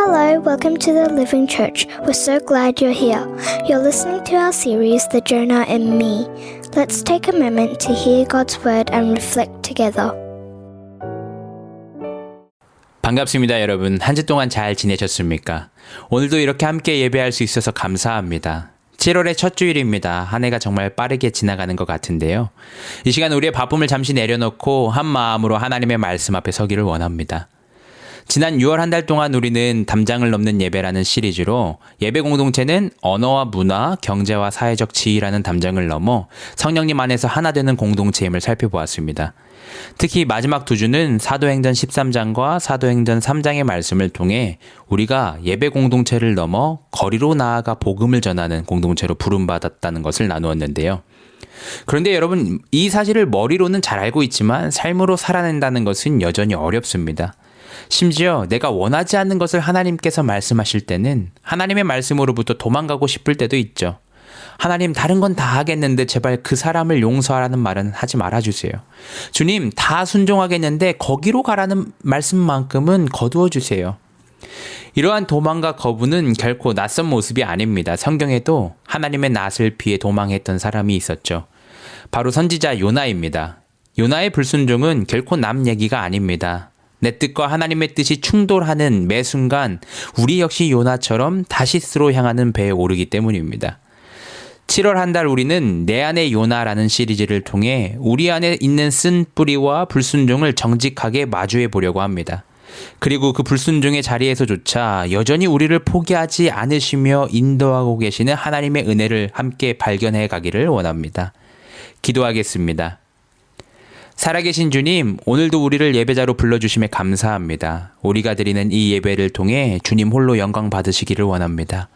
Hello, welcome to the Living Church. We're so glad you're here. You're listening to our series, The Jonah and Me. Let's take a moment to hear God's word and reflect together. 반갑습니다, 여러분. 한 주 동안 잘 지내셨습니까? 오늘도 이렇게 함께 예배할 수 있어서 감사합니다. 7월의 첫 주일입니다. 한 해가 정말 빠르게 지나가는 것 같은데요. 이 시간 우리의 바쁨을 잠시 내려놓고 한 마음으로 하나님의 말씀 앞에 서기를 원합니다. 지난 6월 한 달 동안 우리는 담장을 넘는 예배라는 시리즈로 예배 공동체는 언어와 문화, 경제와 사회적 지위라는 담장을 넘어 성령님 안에서 하나 되는 공동체임을 살펴보았습니다. 특히 마지막 두 주는 사도행전 13장과 사도행전 3장의 말씀을 통해 우리가 예배 공동체를 넘어 거리로 나아가 복음을 전하는 공동체로 부름받았다는 것을 나누었는데요. 그런데 여러분, 이 사실을 머리로는 잘 알고 있지만 삶으로 살아낸다는 것은 여전히 어렵습니다. 심지어 내가 원하지 않는 것을 하나님께서 말씀하실 때는 하나님의 말씀으로부터 도망가고 싶을 때도 있죠. 하나님, 다른 건 다 하겠는데 제발 그 사람을 용서하라는 말은 하지 말아주세요. 주님, 다 순종하겠는데 거기로 가라는 말씀만큼은 거두어 주세요. 이러한 도망과 거부는 결코 낯선 모습이 아닙니다. 성경에도 하나님의 낯을 피해 도망했던 사람이 있었죠. 바로 선지자 요나입니다. 요나의 불순종은 결코 남 얘기가 아닙니다. 내 뜻과 하나님의 뜻이 충돌하는 매 순간 우리 역시 요나처럼 다시스로 향하는 배에 오르기 때문입니다. 7월 한 달 우리는 내 안의 요나라는 시리즈를 통해 우리 안에 있는 쓴 뿌리와 불순종을 정직하게 마주해 보려고 합니다. 그리고 그 불순종의 자리에서조차 여전히 우리를 포기하지 않으시며 인도하고 계시는 하나님의 은혜를 함께 발견해 가기를 원합니다. 기도하겠습니다. 살아계신 주님, 오늘도 우리를 예배자로 불러주심에 감사합니다. 우리가 드리는 이 예배를 통해 주님 홀로 영광 받으시기를 원합니다.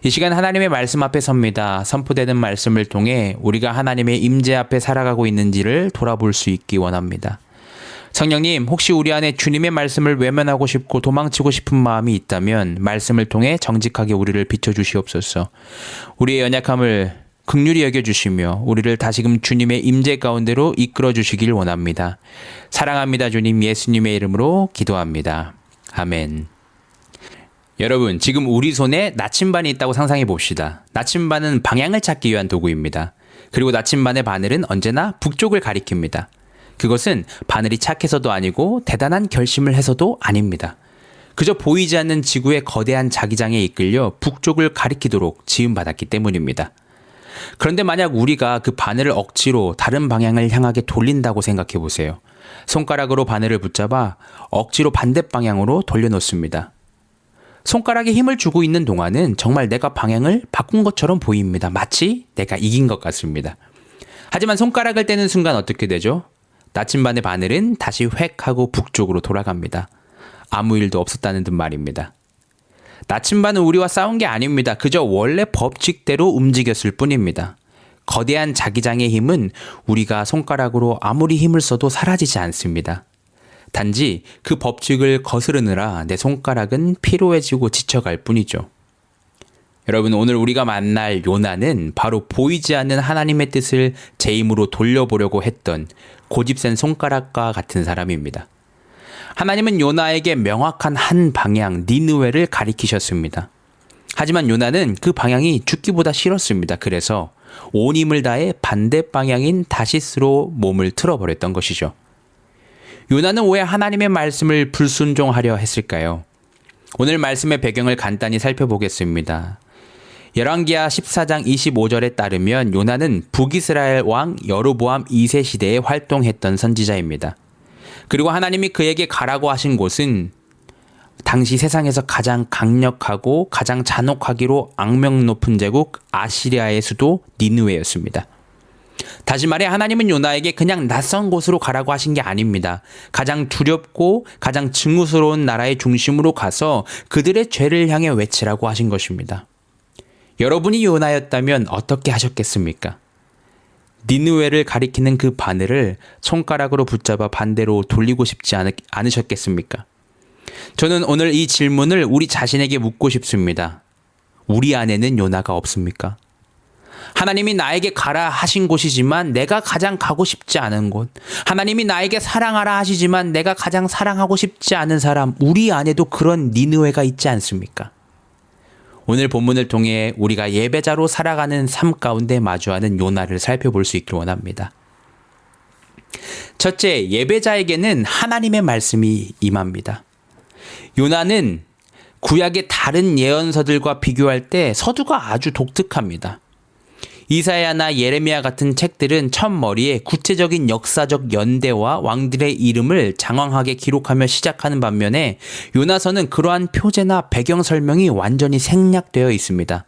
이 시간 하나님의 말씀 앞에 섭니다. 선포되는 말씀을 통해 우리가 하나님의 임재 앞에 살아가고 있는지를 돌아볼 수 있기 원합니다. 성령님, 혹시 우리 안에 주님의 말씀을 외면하고 싶고 도망치고 싶은 마음이 있다면 말씀을 통해 정직하게 우리를 비춰주시옵소서. 우리의 연약함을 긍휼히 여겨주시며 우리를 다시금 주님의 임재 가운데로 이끌어 주시길 원합니다. 사랑합니다. 주님, 예수님의 이름으로 기도합니다. 아멘. 여러분, 지금 우리 손에 나침반이 있다고 상상해 봅시다. 나침반은 방향을 찾기 위한 도구입니다. 그리고 나침반의 바늘은 언제나 북쪽을 가리킵니다. 그것은 바늘이 착해서도 아니고 대단한 결심을 해서도 아닙니다. 그저 보이지 않는 지구의 거대한 자기장에 이끌려 북쪽을 가리키도록 지음받았기 때문입니다. 그런데 만약 우리가 그 바늘을 억지로 다른 방향을 향하게 돌린다고 생각해 보세요. 손가락으로 바늘을 붙잡아 억지로 반대 방향으로 돌려놓습니다. 손가락에 힘을 주고 있는 동안은 정말 내가 방향을 바꾼 것처럼 보입니다. 마치 내가 이긴 것 같습니다. 하지만 손가락을 떼는 순간 어떻게 되죠? 나침반의 바늘은 다시 획 하고 북쪽으로 돌아갑니다. 아무 일도 없었다는 듯 말입니다. 나침반은 우리와 싸운 게 아닙니다. 그저 원래 법칙대로 움직였을 뿐입니다. 거대한 자기장의 힘은 우리가 손가락으로 아무리 힘을 써도 사라지지 않습니다. 단지 그 법칙을 거스르느라 내 손가락은 피로해지고 지쳐갈 뿐이죠. 여러분, 오늘 우리가 만날 요나는 바로 보이지 않는 하나님의 뜻을 제 힘으로 돌려보려고 했던 고집센 손가락과 같은 사람입니다. 하나님은 요나에게 명확한 한 방향, 니느웨를 가리키셨습니다. 하지만 요나는 그 방향이 죽기보다 싫었습니다. 그래서 온 힘을 다해 반대 방향인 다시스로 몸을 틀어버렸던 것이죠. 요나는 왜 하나님의 말씀을 불순종하려 했을까요? 오늘 말씀의 배경을 간단히 살펴보겠습니다. 열왕기하 14장 25절에 따르면 요나는 북이스라엘 왕 여로보암 2세 시대에 활동했던 선지자입니다. 그리고 하나님이 그에게 가라고 하신 곳은 당시 세상에서 가장 강력하고 가장 잔혹하기로 악명 높은 제국 아시리아의 수도 니느웨였습니다. 다시 말해 하나님은 요나에게 그냥 낯선 곳으로 가라고 하신 게 아닙니다. 가장 두렵고 가장 증오스러운 나라의 중심으로 가서 그들의 죄를 향해 외치라고 하신 것입니다. 여러분이 요나였다면 어떻게 하셨겠습니까? 니느웨를 가리키는 그 바늘을 손가락으로 붙잡아 반대로 돌리고 싶지 않으셨겠습니까? 저는 오늘 이 질문을 우리 자신에게 묻고 싶습니다. 우리 안에는 요나가 없습니까? 하나님이 나에게 가라 하신 곳이지만 내가 가장 가고 싶지 않은 곳. 하나님이 나에게 사랑하라 하시지만 내가 가장 사랑하고 싶지 않은 사람. 우리 안에도 그런 니느웨가 있지 않습니까? 오늘 본문을 통해 우리가 예배자로 살아가는 삶 가운데 마주하는 요나를 살펴볼 수 있길 원합니다. 첫째, 예배자에게는 하나님의 말씀이 임합니다. 요나는 구약의 다른 예언서들과 비교할 때 서두가 아주 독특합니다. 이사야나 예레미야 같은 책들은 첫머리에 구체적인 역사적 연대와 왕들의 이름을 장황하게 기록하며 시작하는 반면에 요나서는 그러한 표제나 배경 설명이 완전히 생략되어 있습니다.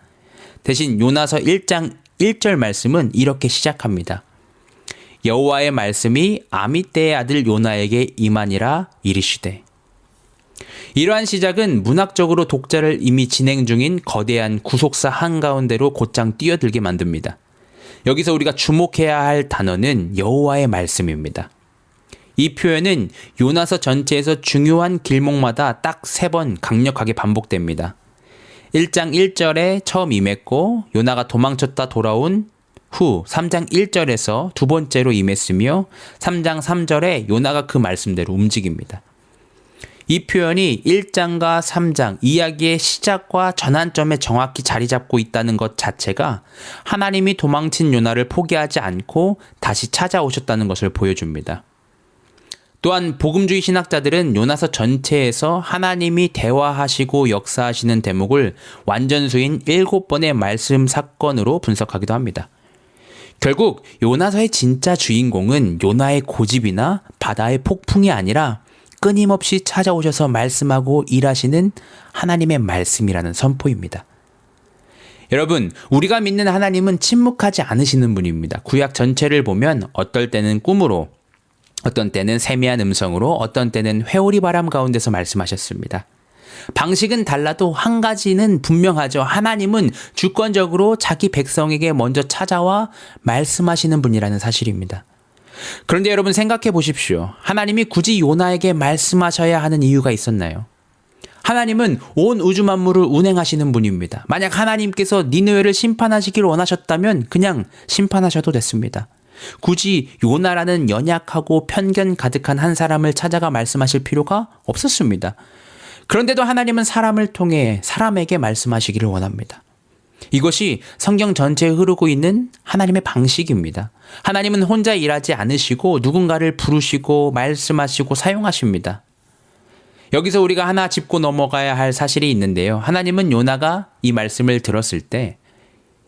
대신 요나서 1장 1절 말씀은 이렇게 시작합니다. 여호와의 말씀이 아미떼의 아들 요나에게 임하니라 이르시되. 이러한 시작은 문학적으로 독자를 이미 진행 중인 거대한 구속사 한가운데로 곧장 뛰어들게 만듭니다. 여기서 우리가 주목해야 할 단어는 여호와의 말씀입니다. 이 표현은 요나서 전체에서 중요한 길목마다 딱 3번 강력하게 반복됩니다. 1장 1절에 처음 임했고 요나가 도망쳤다 돌아온 후 3장 1절에서 두 번째로 임했으며 3장 3절에 요나가 그 말씀대로 움직입니다. 이 표현이 1장과 3장 이야기의 시작과 전환점에 정확히 자리 잡고 있다는 것 자체가 하나님이 도망친 요나를 포기하지 않고 다시 찾아오셨다는 것을 보여줍니다. 또한 복음주의 신학자들은 요나서 전체에서 하나님이 대화하시고 역사하시는 대목을 완전수인 7번의 말씀 사건으로 분석하기도 합니다. 결국 요나서의 진짜 주인공은 요나의 고집이나 바다의 폭풍이 아니라 끊임없이 찾아오셔서 말씀하고 일하시는 하나님의 말씀이라는 선포입니다. 여러분, 우리가 믿는 하나님은 침묵하지 않으시는 분입니다. 구약 전체를 보면 어떨 때는 꿈으로, 어떤 때는 세미한 음성으로, 어떤 때는 회오리 바람 가운데서 말씀하셨습니다. 방식은 달라도 한 가지는 분명하죠. 하나님은 주권적으로 자기 백성에게 먼저 찾아와 말씀하시는 분이라는 사실입니다. 그런데 여러분 생각해 보십시오. 하나님이 굳이 요나에게 말씀하셔야 하는 이유가 있었나요? 하나님은 온 우주 만물을 운행하시는 분입니다. 만약 하나님께서 니느웨를 심판하시길 원하셨다면 그냥 심판하셔도 됐습니다. 굳이 요나라는 연약하고 편견 가득한 한 사람을 찾아가 말씀하실 필요가 없었습니다. 그런데도 하나님은 사람을 통해 사람에게 말씀하시기를 원합니다. 이것이 성경 전체에 흐르고 있는 하나님의 방식입니다. 하나님은 혼자 일하지 않으시고 누군가를 부르시고 말씀하시고 사용하십니다. 여기서 우리가 하나 짚고 넘어가야 할 사실이 있는데요. 하나님은 요나가 이 말씀을 들었을 때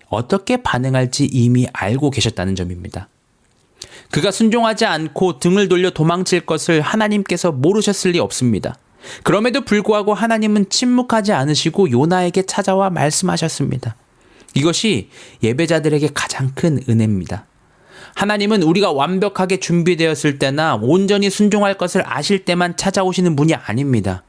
어떻게 반응할지 이미 알고 계셨다는 점입니다. 그가 순종하지 않고 등을 돌려 도망칠 것을 하나님께서 모르셨을 리 없습니다. 그럼에도 불구하고 하나님은 침묵하지 않으시고 요나에게 찾아와 말씀하셨습니다. 이것이 예배자들에게 가장 큰 은혜입니다. 하나님은 우리가 완벽하게 준비되었을 때나 온전히 순종할 것을 아실 때만 찾아오시는 분이 아닙니다.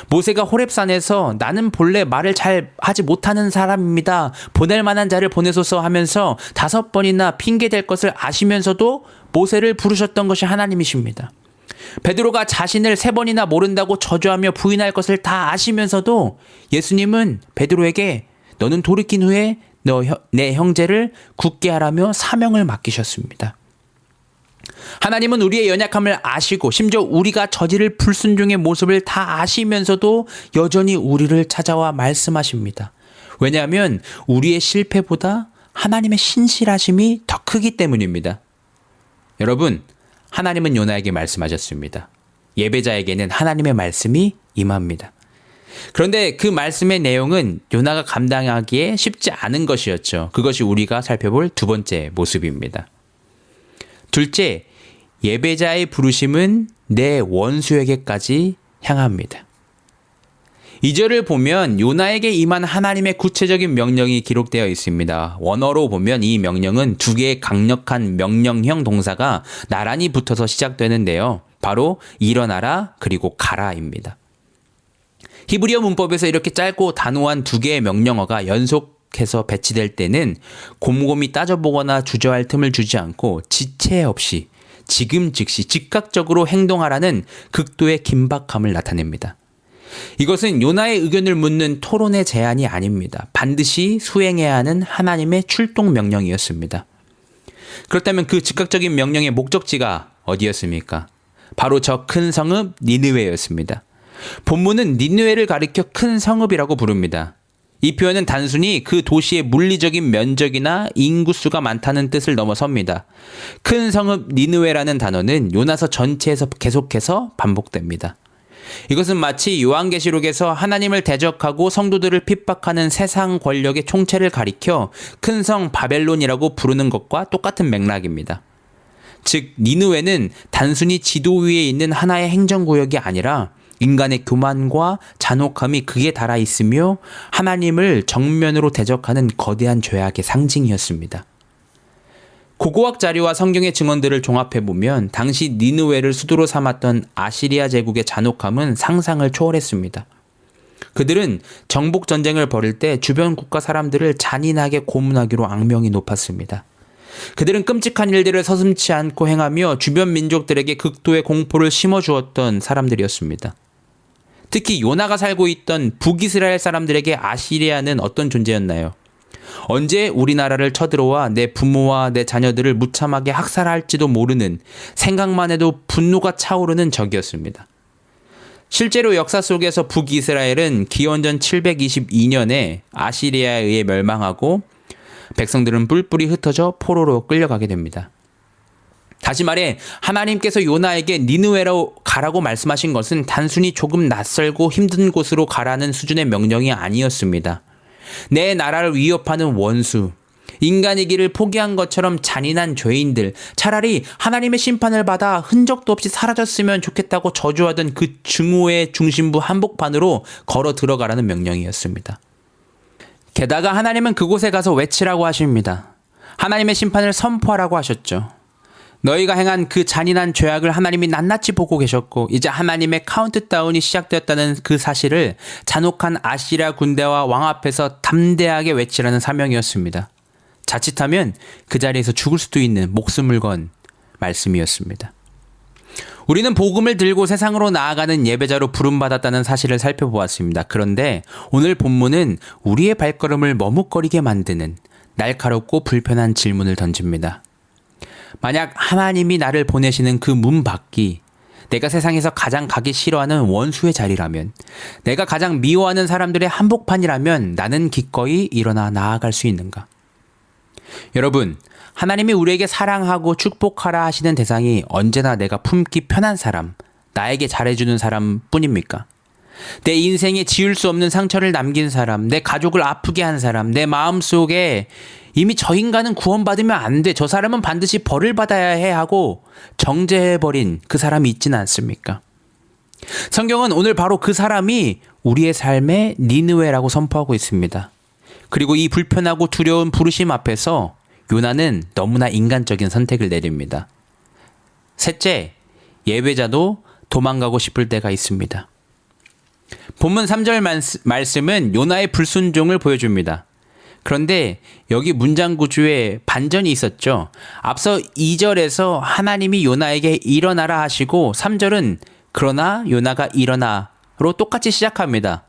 모세가 호렙산에서 나는 본래 말을 잘 하지 못하는 사람입니다. 보낼 만한 자를 보내소서 하면서 5번이나 핑계댈 것을 아시면서도 모세를 부르셨던 것이 하나님이십니다. 베드로가 자신을 3번이나 모른다고 저주하며 부인할 것을 다 아시면서도 예수님은 베드로에게 너는 돌이킨 후에 내 형제를 굳게 하라며 사명을 맡기셨습니다. 하나님은 우리의 연약함을 아시고 심지어 우리가 저지를 불순종의 모습을 다 아시면서도 여전히 우리를 찾아와 말씀하십니다. 왜냐하면 우리의 실패보다 하나님의 신실하심이 더 크기 때문입니다. 여러분, 하나님은 요나에게 말씀하셨습니다. 예배자에게는 하나님의 말씀이 임합니다. 그런데 그 말씀의 내용은 요나가 감당하기에 쉽지 않은 것이었죠. 그것이 우리가 살펴볼 두 번째 모습입니다. 둘째, 예배자의 부르심은 내 원수에게까지 향합니다. 2절을 보면 요나에게 임한 하나님의 구체적인 명령이 기록되어 있습니다. 원어로 보면 이 명령은 2개의 강력한 명령형 동사가 나란히 붙어서 시작되는데요. 바로 일어나라 그리고 가라입니다. 히브리어 문법에서 이렇게 짧고 단호한 2개의 명령어가 연속해서 배치될 때는 곰곰이 따져보거나 주저할 틈을 주지 않고 지체 없이 지금 즉시 즉각적으로 행동하라는 극도의 긴박함을 나타냅니다. 이것은 요나의 의견을 묻는 토론의 제안이 아닙니다. 반드시 수행해야 하는 하나님의 출동 명령이었습니다. 그렇다면 그 즉각적인 명령의 목적지가 어디였습니까? 바로 저 큰 성읍 니느웨였습니다. 본문은 니느웨를 가리켜 큰 성읍이라고 부릅니다. 이 표현은 단순히 그 도시의 물리적인 면적이나 인구수가 많다는 뜻을 넘어섭니다. 큰 성읍 니느웨라는 단어는 요나서 전체에서 계속해서 반복됩니다. 이것은 마치 요한계시록에서 하나님을 대적하고 성도들을 핍박하는 세상 권력의 총체를 가리켜 큰 성 바벨론이라고 부르는 것과 똑같은 맥락입니다. 즉 니느웨는 단순히 지도 위에 있는 하나의 행정구역이 아니라 인간의 교만과 잔혹함이 극에 달하 있으며 하나님을 정면으로 대적하는 거대한 죄악의 상징이었습니다. 고고학 자료와 성경의 증언들을 종합해보면 당시 니느웨를 수도로 삼았던 아시리아 제국의 잔혹함은 상상을 초월했습니다. 그들은 정복 전쟁을 벌일 때 주변 국가 사람들을 잔인하게 고문하기로 악명이 높았습니다. 그들은 끔찍한 일들을 서슴지 않고 행하며 주변 민족들에게 극도의 공포를 심어주었던 사람들이었습니다. 특히 요나가 살고 있던 북이스라엘 사람들에게 아시리아는 어떤 존재였나요? 언제 우리나라를 쳐들어와 내 부모와 내 자녀들을 무참하게 학살할지도 모르는, 생각만 해도 분노가 차오르는 적이었습니다. 실제로 역사 속에서 북이스라엘은 기원전 722년에 아시리아에 의해 멸망하고 백성들은 뿔뿔이 흩어져 포로로 끌려가게 됩니다. 다시 말해 하나님께서 요나에게 니느웨로 가라고 말씀하신 것은 단순히 조금 낯설고 힘든 곳으로 가라는 수준의 명령이 아니었습니다. 내 나라를 위협하는 원수, 인간의 길을 포기한 것처럼 잔인한 죄인들, 차라리 하나님의 심판을 받아 흔적도 없이 사라졌으면 좋겠다고 저주하던 그 증오의 중심부 한복판으로 걸어 들어가라는 명령이었습니다. 게다가 하나님은 그곳에 가서 외치라고 하십니다. 하나님의 심판을 선포하라고 하셨죠. 너희가 행한 그 잔인한 죄악을 하나님이 낱낱이 보고 계셨고 이제 하나님의 카운트다운이 시작되었다는 그 사실을 잔혹한 아시리아 군대와 왕 앞에서 담대하게 외치라는 사명이었습니다. 자칫하면 그 자리에서 죽을 수도 있는 목숨을 건 말씀이었습니다. 우리는 복음을 들고 세상으로 나아가는 예배자로 부름받았다는 사실을 살펴보았습니다. 그런데 오늘 본문은 우리의 발걸음을 머뭇거리게 만드는 날카롭고 불편한 질문을 던집니다. 만약 하나님이 나를 보내시는 그 문 밖이 내가 세상에서 가장 가기 싫어하는 원수의 자리라면, 내가 가장 미워하는 사람들의 한복판이라면 나는 기꺼이 일어나 나아갈 수 있는가? 여러분, 하나님이 우리에게 사랑하고 축복하라 하시는 대상이 언제나 내가 품기 편한 사람, 나에게 잘해주는 사람 뿐입니까? 내 인생에 지울 수 없는 상처를 남긴 사람, 내 가족을 아프게 한 사람, 내 마음속에 이미 저 인간은 구원받으면 안 돼, 저 사람은 반드시 벌을 받아야 해 하고 정죄해버린 그 사람이 있지는 않습니까? 성경은 오늘 바로 그 사람이 우리의 삶의 니느웨라고 선포하고 있습니다. 그리고 이 불편하고 두려운 부르심 앞에서 요나는 너무나 인간적인 선택을 내립니다. 셋째, 예배자도 도망가고 싶을 때가 있습니다. 본문 3절 말씀은 요나의 불순종을 보여줍니다. 그런데 여기 문장 구조에 반전이 있었죠. 앞서 2절에서 하나님이 요나에게 일어나라 하시고 3절은 그러나 요나가 일어나로 똑같이 시작합니다.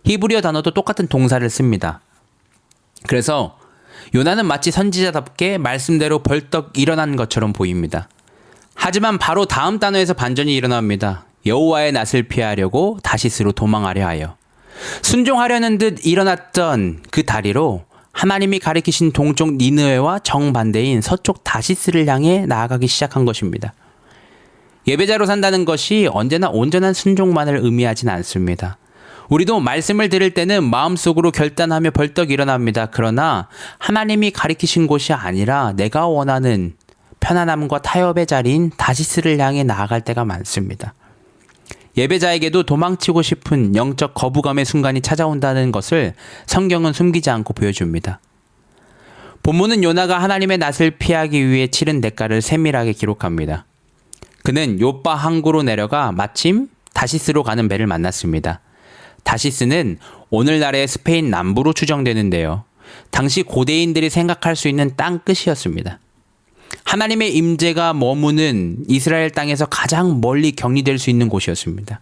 히브리어 단어도 똑같은 동사를 씁니다. 그래서 요나는 마치 선지자답게 말씀대로 벌떡 일어난 것처럼 보입니다. 하지만 바로 다음 단어에서 반전이 일어납니다. 여호와의 낯을 피하려고 다시스로 도망하려 하여. 순종하려는 듯 일어났던 그 다리로 하나님이 가리키신 동쪽 니느웨와 정반대인 서쪽 다시스를 향해 나아가기 시작한 것입니다. 예배자로 산다는 것이 언제나 온전한 순종만을 의미하진 않습니다. 우리도 말씀을 들을 때는 마음속으로 결단하며 벌떡 일어납니다. 그러나 하나님이 가리키신 곳이 아니라 내가 원하는 편안함과 타협의 자리인 다시스를 향해 나아갈 때가 많습니다. 예배자에게도 도망치고 싶은 영적 거부감의 순간이 찾아온다는 것을 성경은 숨기지 않고 보여줍니다. 본문은 요나가 하나님의 낯을 피하기 위해 치른 대가를 세밀하게 기록합니다. 그는 요빠 항구로 내려가 마침 다시스로 가는 배를 만났습니다. 다시스는 오늘날의 스페인 남부로 추정되는데요. 당시 고대인들이 생각할 수 있는 땅 끝이었습니다. 하나님의 임재가 머무는 이스라엘 땅에서 가장 멀리 격리될 수 있는 곳이었습니다.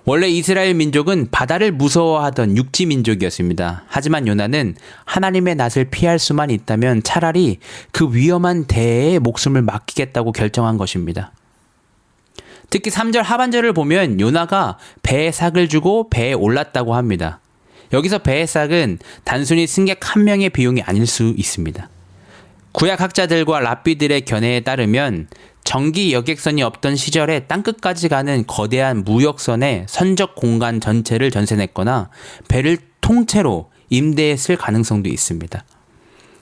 원래 이스라엘 민족은 바다를 무서워하던 육지 민족이었습니다. 하지만 요나는 하나님의 낯을 피할 수만 있다면 차라리 그 위험한 대에 목숨을 맡기겠다고 결정한 것입니다. 특히 3절 하반절을 보면 요나가 배에 삭을 주고 배에 올랐다고 합니다. 여기서 배의 삭은 단순히 승객 한 명의 비용이 아닐 수 있습니다. 구약 학자들과 랍비들의 견해에 따르면 정기 여객선이 없던 시절에 땅끝까지 가는 거대한 무역선의 선적 공간 전체를 전세냈거나 배를 통째로 임대에 쓸 가능성도 있습니다.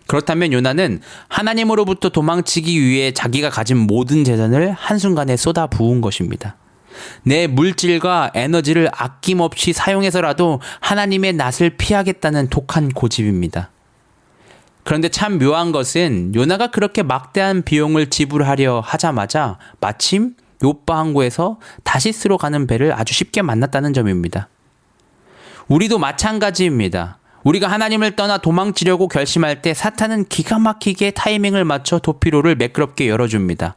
그렇다면 요나는 하나님으로부터 도망치기 위해 자기가 가진 모든 재산을 한순간에 쏟아 부은 것입니다. 내 물질과 에너지를 아낌없이 사용해서라도 하나님의 낯을 피하겠다는 독한 고집입니다. 그런데 참 묘한 것은 요나가 그렇게 막대한 비용을 지불하려 하자마자 마침 요빠 항구에서 다시스로 가는 배를 아주 쉽게 만났다는 점입니다. 우리도 마찬가지입니다. 우리가 하나님을 떠나 도망치려고 결심할 때 사탄은 기가 막히게 타이밍을 맞춰 도피로를 매끄럽게 열어줍니다.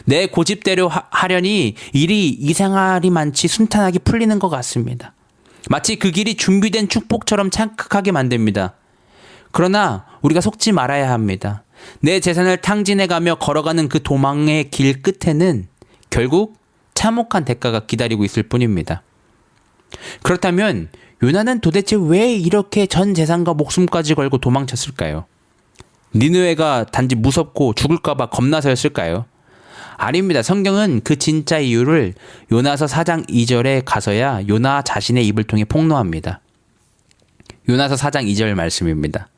내 고집대로 하려니 일이 이상하리만치 순탄하게 풀리는 것 같습니다. 마치 그 길이 준비된 축복처럼 착각하게 만듭니다. 그러나 우리가 속지 말아야 합니다. 내 재산을 탕진해가며 걸어가는 그 도망의 길 끝에는 결국 참혹한 대가가 기다리고 있을 뿐입니다. 그렇다면 요나는 도대체 왜 이렇게 전 재산과 목숨까지 걸고 도망쳤을까요? 니느웨가 단지 무섭고 죽을까봐 겁나서였을까요? 아닙니다. 성경은 그 진짜 이유를 요나서 4장 2절에 가서야 요나 자신의 입을 통해 폭로합니다. 요나서 4장 2절 말씀입니다.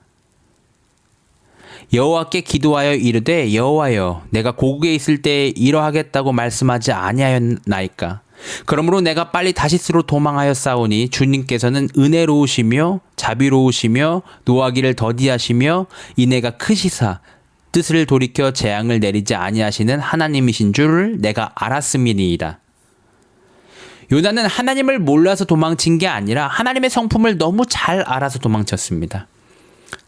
여호와께 기도하여 이르되 여호와여 내가 고국에 있을 때 이러하겠다고 말씀하지 아니하였나이까. 그러므로 내가 빨리 다시스로 도망하여 싸우니 주님께서는 은혜로우시며 자비로우시며 노하기를 더디하시며 인애가 크시사 뜻을 돌이켜 재앙을 내리지 아니하시는 하나님이신 줄을 내가 알았음이니이다. 요나는 하나님을 몰라서 도망친 게 아니라 하나님의 성품을 너무 잘 알아서 도망쳤습니다.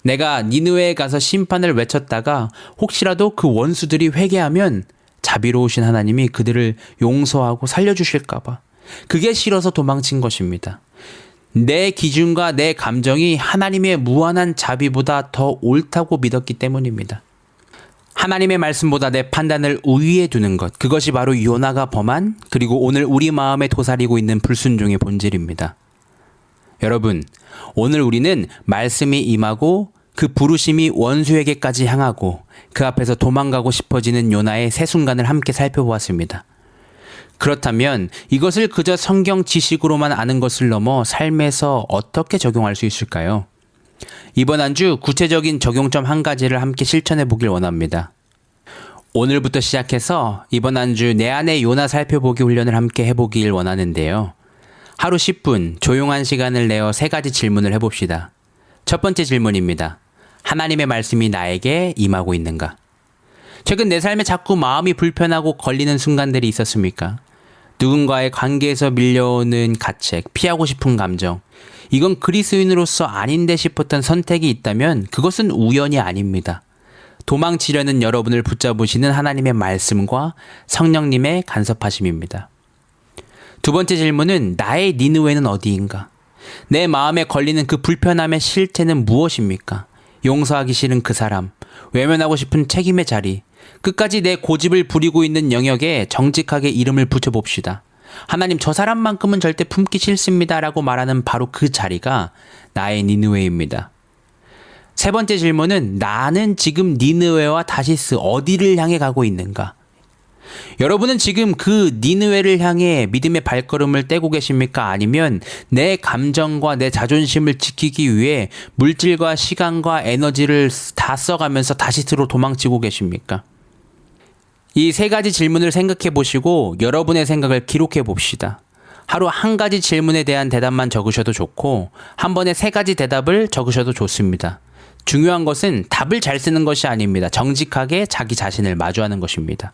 내가 니느웨에 가서 심판을 외쳤다가 혹시라도 그 원수들이 회개하면 자비로우신 하나님이 그들을 용서하고 살려주실까봐 그게 싫어서 도망친 것입니다. 내 기준과 내 감정이 하나님의 무한한 자비보다 더 옳다고 믿었기 때문입니다. 하나님의 말씀보다 내 판단을 우위에 두는 것, 그것이 바로 요나가 범한 그리고 오늘 우리 마음에 도사리고 있는 불순종의 본질입니다. 여러분, 오늘 우리는 말씀이 임하고 그 부르심이 원수에게까지 향하고 그 앞에서 도망가고 싶어지는 요나의 세 순간을 함께 살펴보았습니다. 그렇다면 이것을 그저 성경 지식으로만 아는 것을 넘어 삶에서 어떻게 적용할 수 있을까요? 이번 한 주 구체적인 적용점 한 가지를 함께 실천해 보길 원합니다. 오늘부터 시작해서 이번 한 주 내 안의 요나 살펴보기 훈련을 함께 해보길 원하는데요. 하루 10분 조용한 시간을 내어 3가지 질문을 해봅시다. 첫 번째 질문입니다. 하나님의 말씀이 나에게 임하고 있는가? 최근 내 삶에 자꾸 마음이 불편하고 걸리는 순간들이 있었습니까? 누군가의 관계에서 밀려오는 가책, 피하고 싶은 감정, 이건 그리스도인으로서 아닌데 싶었던 선택이 있다면 그것은 우연이 아닙니다. 도망치려는 여러분을 붙잡으시는 하나님의 말씀과 성령님의 간섭하심입니다. 두 번째 질문은 나의 니느웨는 어디인가? 내 마음에 걸리는 그 불편함의 실체는 무엇입니까? 용서하기 싫은 그 사람, 외면하고 싶은 책임의 자리, 끝까지 내 고집을 부리고 있는 영역에 정직하게 이름을 붙여봅시다. 하나님, 저 사람만큼은 절대 품기 싫습니다 라고 말하는 바로 그 자리가 나의 니느웨입니다. 세 번째 질문은 나는 지금 니느웨와 다시스 어디를 향해 가고 있는가? 여러분은 지금 그 니느웨를 향해 믿음의 발걸음을 떼고 계십니까? 아니면 내 감정과 내 자존심을 지키기 위해 물질과 시간과 에너지를 다 써가면서 다시스로 도망치고 계십니까? 이 3가지 질문을 생각해 보시고 여러분의 생각을 기록해 봅시다. 하루 한 가지 질문에 대한 대답만 적으셔도 좋고 한 번에 3가지 대답을 적으셔도 좋습니다. 중요한 것은 답을 잘 쓰는 것이 아닙니다. 정직하게 자기 자신을 마주하는 것입니다.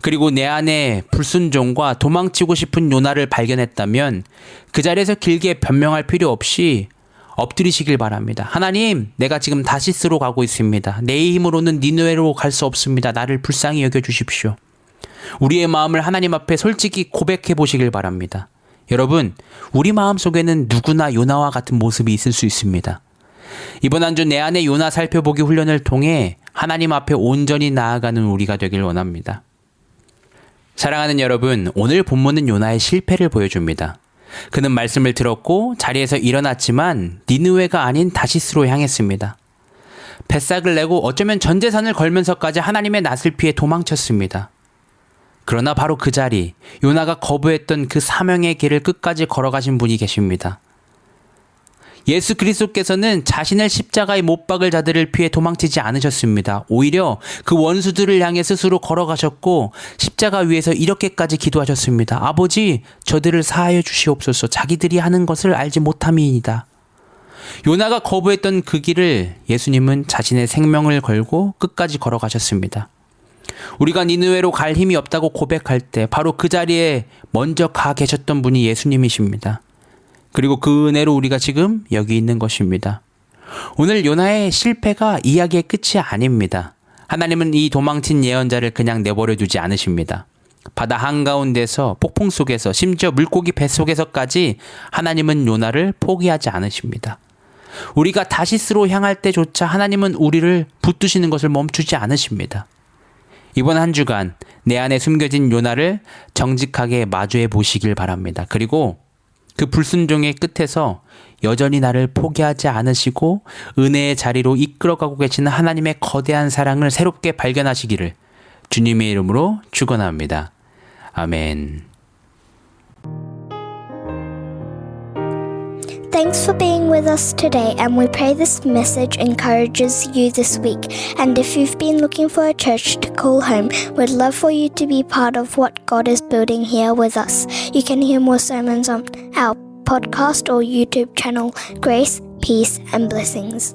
그리고 내 안에 불순종과 도망치고 싶은 요나를 발견했다면 그 자리에서 길게 변명할 필요 없이 엎드리시길 바랍니다. 하나님, 내가 지금 다시스로 가고 있습니다. 내 힘으로는 니느웨로 갈 수 없습니다. 나를 불쌍히 여겨주십시오. 우리의 마음을 하나님 앞에 솔직히 고백해 보시길 바랍니다. 여러분, 우리 마음속에는 누구나 요나와 같은 모습이 있을 수 있습니다. 이번 한 주 내 안의 요나 살펴보기 훈련을 통해 하나님 앞에 온전히 나아가는 우리가 되길 원합니다. 사랑하는 여러분, 오늘 본문은 요나의 실패를 보여줍니다. 그는 말씀을 들었고 자리에서 일어났지만 니느웨가 아닌 다시스로 향했습니다. 뱃삭을 내고 어쩌면 전 재산을 걸면서까지 하나님의 낯을 피해 도망쳤습니다. 그러나 바로 그 자리, 요나가 거부했던 그 사명의 길을 끝까지 걸어가신 분이 계십니다. 예수 그리스도께서는 자신을 십자가에 못 박을 자들을 피해 도망치지 않으셨습니다. 오히려 그 원수들을 향해 스스로 걸어가셨고 십자가 위에서 이렇게까지 기도하셨습니다. 아버지, 저들을 사하여 주시옵소서. 자기들이 하는 것을 알지 못함이니이다. 요나가 거부했던 그 길을 예수님은 자신의 생명을 걸고 끝까지 걸어가셨습니다. 우리가 니느웨로 갈 힘이 없다고 고백할 때 바로 그 자리에 먼저 가 계셨던 분이 예수님이십니다. 그리고 그 은혜로 우리가 지금 여기 있는 것입니다. 오늘 요나의 실패가 이야기의 끝이 아닙니다. 하나님은 이 도망친 예언자를 그냥 내버려 두지 않으십니다. 바다 한가운데서, 폭풍 속에서, 심지어 물고기 뱃속에서까지 하나님은 요나를 포기하지 않으십니다. 우리가 다시스로 향할 때조차 하나님은 우리를 붙드시는 것을 멈추지 않으십니다. 이번 한 주간 내 안에 숨겨진 요나를 정직하게 마주해 보시길 바랍니다. 그리고 그 불순종의 끝에서 여전히 나를 포기하지 않으시고 은혜의 자리로 이끌어가고 계시는 하나님의 거대한 사랑을 새롭게 발견하시기를 주님의 이름으로 축원합니다. 아멘. Thanks for being with us today, and we pray this message encourages you this week. And if you've been looking for a church to call home, we'd love for you to be part of what God is building here with us. You can hear more sermons on our podcast or YouTube channel, Grace, Peace and Blessings.